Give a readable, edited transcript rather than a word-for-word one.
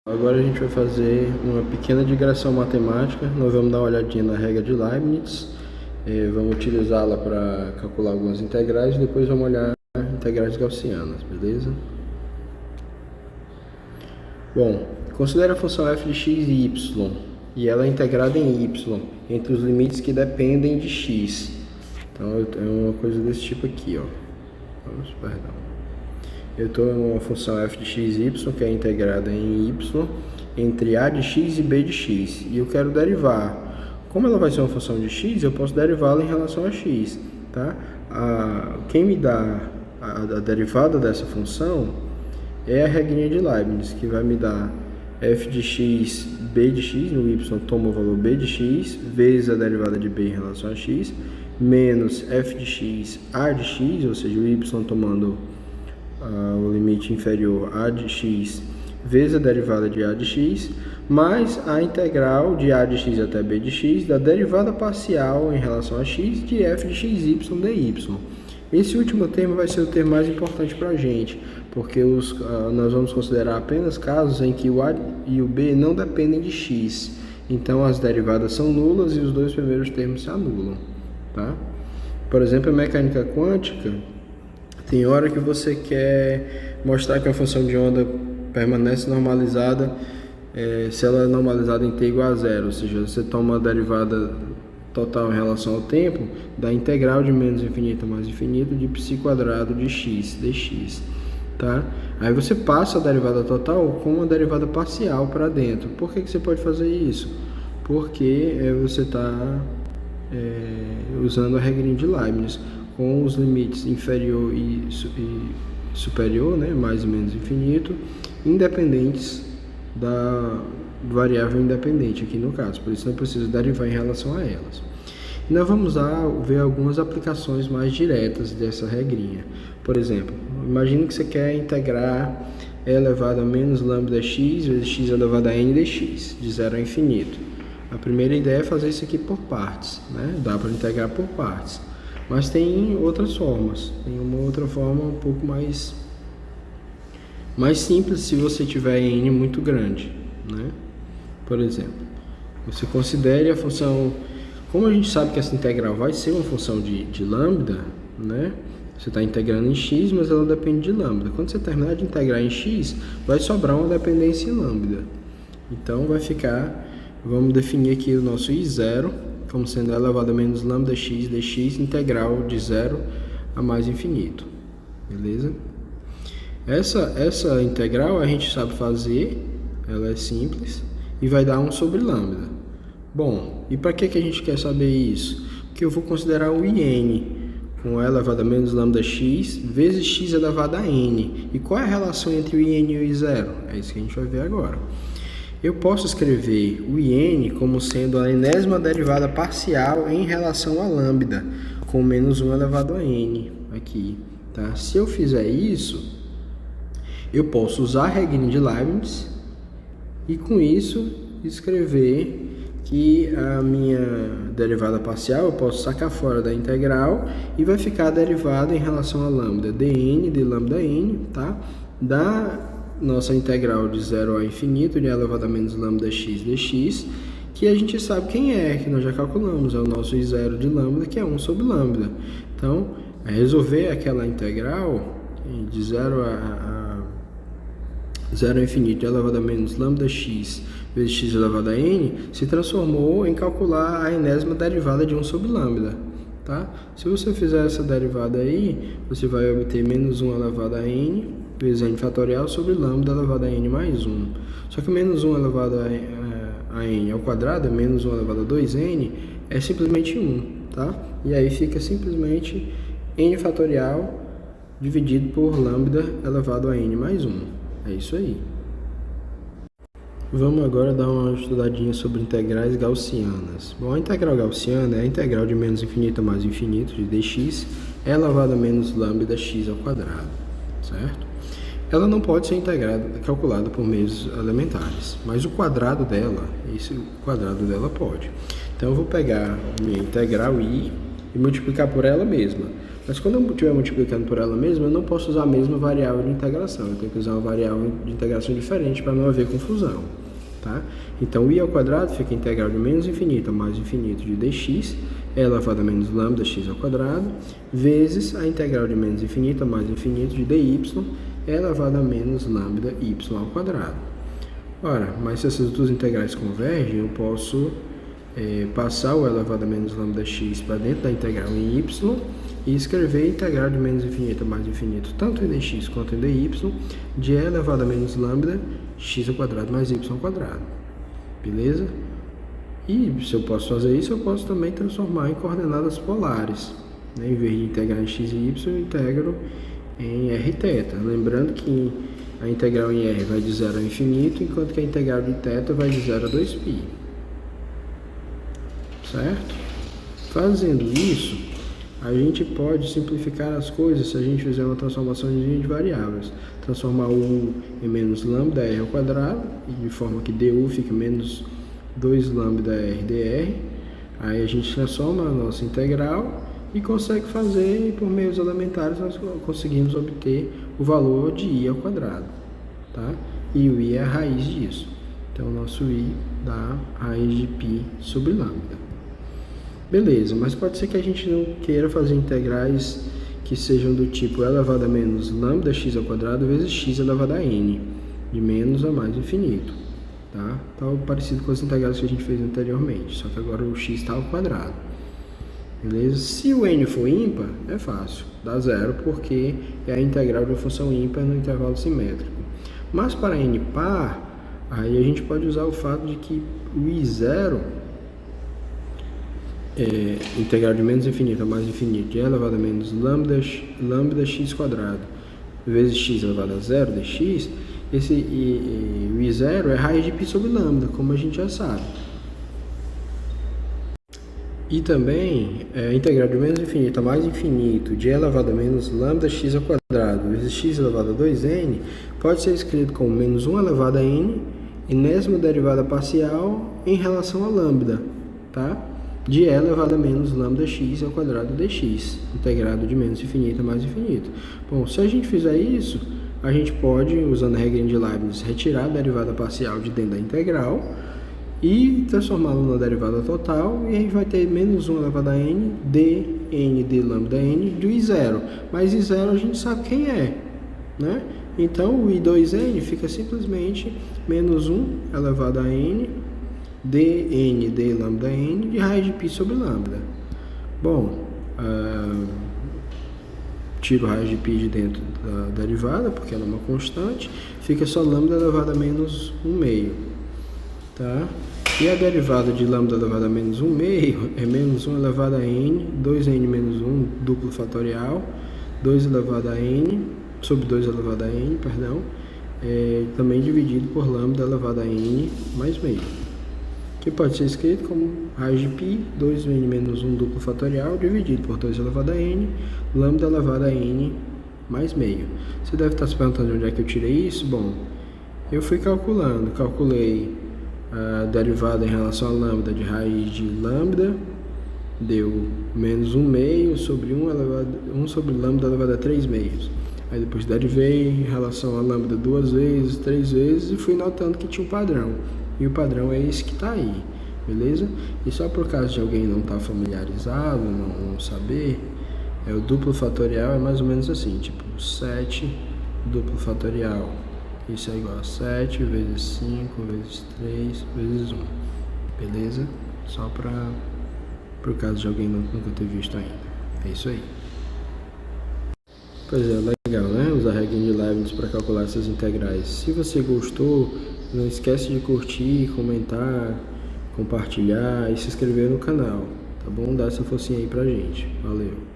Agora a gente vai fazer uma pequena digressão matemática. Nós vamos dar uma olhadinha na regra de Leibniz, vamos utilizá-la para calcular algumas integrais e depois vamos olhar integrais gaussianas, beleza? Bom, considere a função f de x e y, e ela é integrada em y, entre os limites que dependem de x. Então é uma coisa desse tipo aqui, ó. Perdão. Eu estou em uma função f de x e y, que é integrada em y, entre a de x e b de x. E eu quero derivar. Como ela vai ser uma função de x, eu posso derivá-la em relação a x. Tá? Quem me dá a derivada dessa função é a regrinha de Leibniz, que vai me dar f de x, b de x, no y toma o valor b de x, vezes a derivada de b em relação a x, menos f de x, a de x, ou seja, o y tomando o limite inferior a de x vezes a derivada de a de x, mais a integral de a de x até b de x da derivada parcial em relação a x de f de xy dy. Esse último termo vai ser o termo mais importante para a gente, porque nós vamos considerar apenas casos em que o a e o b não dependem de x. Então as derivadas são nulas e os dois primeiros termos se anulam. Tá? Por exemplo, a mecânica quântica, tem hora que você quer mostrar que a função de onda permanece normalizada se ela é normalizada em t igual a zero, ou seja, você toma a derivada total em relação ao tempo da integral de menos infinito a mais infinito de π quadrado de x dx. Tá? Aí você passa a derivada total com uma derivada parcial para dentro. Por que você pode fazer isso? Porque você está usando a regrinha de Leibniz, com os limites inferior e superior, né, mais e menos infinito, independentes da variável independente aqui no caso, por isso não preciso derivar em relação a elas. E nós vamos ver algumas aplicações mais diretas dessa regrinha. Por exemplo, imagine que você quer integrar e elevado a menos lambda x vezes x elevado a n dx, de 0 a infinito. A primeira ideia é fazer isso aqui por partes, né? Dá para integrar por partes. Mas tem outras formas, tem uma outra forma um pouco mais simples se você tiver n muito grande, né? Por exemplo, você considere a função, como a gente sabe que essa integral vai ser uma função de lambda, né? Você está integrando em x, mas ela depende de lambda. Quando você terminar de integrar em x, vai sobrar uma dependência em lambda. Então vai ficar, vamos definir aqui o nosso i0, como sendo elevado a menos lambda x dx integral de 0 a mais infinito. Beleza? Essa integral a gente sabe fazer, ela é simples e vai dar 1 sobre lambda. Bom, e para que a gente quer saber isso? Porque eu vou considerar o in com e elevado a menos lambda x vezes x elevado a n. E qual é a relação entre o in e o i0? É isso que a gente vai ver agora. Eu posso escrever o in como sendo a enésima derivada parcial em relação a lambda, com menos 1 elevado a n aqui. Tá? Se eu fizer isso, eu posso usar a regrinha de Leibniz e com isso escrever que a minha derivada parcial eu posso sacar fora da integral e vai ficar a derivada em relação a lambda dn de lambda n, tá? Da nossa integral de 0 a infinito de elevado a menos lambda x dx, que a gente sabe quem é, que nós já calculamos, é o nosso i0 de lambda, que é 1 sobre lambda. Então, resolver aquela integral de 0 a infinito de elevado a menos lambda x vezes x elevado a n se transformou em calcular a enésima derivada de 1 sobre lambda. Tá? Se você fizer essa derivada aí, você vai obter menos 1 elevado a n vezes n fatorial sobre lambda elevado a n mais 1. Só que menos 1 elevado a n ao quadrado é menos 1 elevado a 2n, é simplesmente 1. Tá? E aí fica simplesmente n fatorial dividido por lambda elevado a n mais 1. É isso aí. Vamos agora dar uma estudadinha sobre integrais gaussianas. Bom, a integral gaussiana é a integral de menos infinito a mais infinito de dx elevado a menos lambda x ao quadrado, certo? Ela não pode ser calculada por meios elementares, mas o quadrado dela, pode. Então eu vou pegar a minha integral i e multiplicar por ela mesma. Mas quando eu estiver multiplicando por ela mesma, eu não posso usar a mesma variável de integração. Eu tenho que usar uma variável de integração diferente para não haver confusão. Tá? Então, i ao quadrado fica a integral de menos infinito a mais infinito de dx, e elevado a menos lambda x ao quadrado, vezes a integral de menos infinito a mais infinito de dy, e elevado a menos lambda y ao quadrado. Ora, mas se essas duas integrais convergem, eu posso passar o elevado a menos lambda x para dentro da integral em y e escrever a integral de menos infinito a mais infinito, tanto em dx quanto em dy, de e elevado a menos lambda x ao quadrado mais y ao quadrado. Beleza? E se eu posso fazer isso, eu posso também transformar em coordenadas polares. Né? Em vez de integrar em x e y, eu integro em rθ. Lembrando que a integral em r vai de 0 a infinito, enquanto que a integral de θ vai de 0 a 2π. Certo? Fazendo isso, a gente pode simplificar as coisas se a gente fizer uma transformação de variáveis. Transformar o u em menos lambda r ao quadrado, de forma que du fica menos 2 lambda r dr. Aí a gente transforma a nossa integral e consegue fazer, e por meios elementares nós conseguimos obter o valor de i ao quadrado. Tá? E o i é a raiz disso. Então o nosso i dá raiz de π sobre lambda. Beleza, mas pode ser que a gente não queira fazer integrais que sejam do tipo elevado a menos lambda x ao quadrado vezes x elevado a n, de menos a mais infinito. Tá? Tá parecido com as integrais que a gente fez anteriormente, só que agora o x está ao quadrado. Beleza? Se o n for ímpar, é fácil, dá zero, porque é a integral de uma função ímpar no intervalo simétrico. Mas para n par, aí a gente pode usar o fato de que o i0 integral de menos infinito a mais infinito de e elevado a menos lambda x quadrado vezes x elevado a 0 dx, o i0 é raiz de π sobre lambda, como a gente já sabe. E também a integral de menos infinito a mais infinito de e elevado a menos lambda x ao quadrado vezes x elevado a 2n pode ser escrito como menos 1 elevado a n enésima derivada parcial em relação a lambda, tá? De e elevado a menos lambda x ao quadrado dx, integrado de menos infinito a mais infinito. Bom, se a gente fizer isso, a gente pode, usando a regra de Leibniz, retirar a derivada parcial de dentro da integral e transformá-la na derivada total, e a gente vai ter menos 1 elevado a n dn de lambda n do i0. Mas i0 a gente sabe quem é, né? Então o i2n fica simplesmente menos 1 elevado a n dn de lambda n de raiz de π sobre lambda. Bom, tiro raiz de π de dentro da derivada, porque ela é uma constante, fica só lambda elevado a menos 1 meio. Tá? E a derivada de lambda elevado a menos 1 meio é menos 1 elevado a n, 2n menos 1, duplo fatorial, 2 elevado a n, sobre 2 elevado a n, perdão, também dividido por lambda elevado a n mais meio, que pode ser escrito como raiz de π, 2n menos 1 duplo fatorial, dividido por 2 elevado a n, lambda elevado a n mais meio. Você deve estar se perguntando de onde é que eu tirei isso. Bom, eu fui calculei a derivada em relação a lambda de raiz de lambda, deu menos 1 meio sobre 1 sobre lambda elevado a 3 meios. Aí depois derivei em relação a lambda 2 vezes, 3 vezes, e fui notando que tinha um padrão. E o padrão é esse que está aí, beleza? E só por caso de alguém não estar familiarizado, não saber, o duplo fatorial é mais ou menos assim, tipo 7 duplo fatorial. Isso é igual a 7 vezes 5 vezes 3 vezes 1, beleza? Só por caso de alguém nunca ter visto ainda. É isso aí. Pois é, legal, né? Usar a regra de Leibniz para calcular essas integrais. Se você gostou, não esquece de curtir, comentar, compartilhar e se inscrever no canal, tá bom? Dá essa forcinha aí pra gente. Valeu!